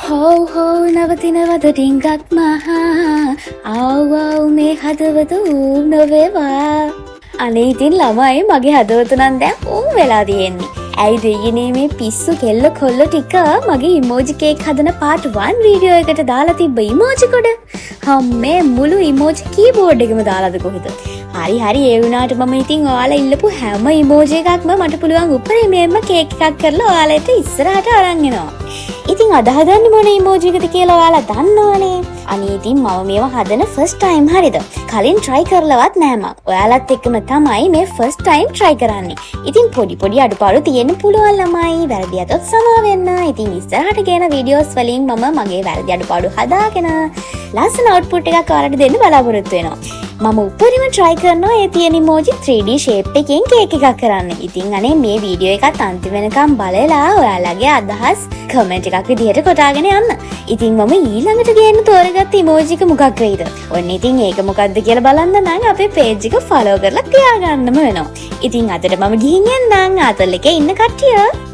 හෝ හෝ නවතිනවද ටිංගක් මහා ආව් මේ හදවත ඌ නොවේවා. අනේ ඉතින් ළමයි මගේ හදවත නම් දැන් ඌ වෙලා තියෙන්නේ. ඇයි දෙයියනේ මේ පිස්සු කෙල්ල කොල්ල ටික මගේ ඉමෝජි කේක් හදන part 1 වීඩියෝ එකට දාලා තිබ්බ ඉමෝජි කොට. හම්මේ මුළු ඉමෝජි කීබෝඩ් එකම දාලාද කොහෙද? හරි ඒ වුණාට මම ඉතින් ඔයාලා ඉල්ලපු හැම ඉමෝජි එකක්ම මට පුළුවන් උපරිමයෙන්ම කේක් එකක් කරලා ඔයාලට ඉස්සරහට අරන් එනවා. ඉතින් අද හදන්නේ මොන ඉමෝජි එකද කියලා ඔයාලා දන්නවනේ. අනේ ඉතින් මම මේව හදන first time හරිද? කලින් try කරලවත් නැහැ මම. ඔයාලත් එක්කම තමයි මේ first time try කරන්නේ. ඉතින් පොඩි අඩුපාඩු තියෙන්න පුළුවන් ළමයි. වැරදි අතොත් සමා වෙන්න. ඉතින් ඉස්සරහට ගේන වීඩියෝස් වලින් මම මගේ වැරදි අඩුපාඩු හදාගෙන ලස්සන output එකක් ඔයාලට දෙන්න බලාපොරොත්තු වෙනවා. මම උපරිම try කරනවා ඒ තියෙන emoji 3D shape එකෙන් කේක් එකක් කරන්න. ඉතින් අනේ මේ වීඩියෝ එකත් අන්තිම වෙනකම් බලලා ඔයාලගේ අදහස් කමෙන්ට් එකක් විදිහට කොටාගෙන යන්න. ඉතින් මම ඊළඟට ගේන්න තෝරගත්ත emoji එක මොකක් වෙයිද? ඔන්න ඉතින් ඒක මොකක්ද කියලා බලන්න නම් අපේ page එක follow කරලා තියාගන්නම වෙනවා. ඉතින් අදට මම ගිහින් එන්නම්. ආතල් එකේ ඉන්න කට්ටිය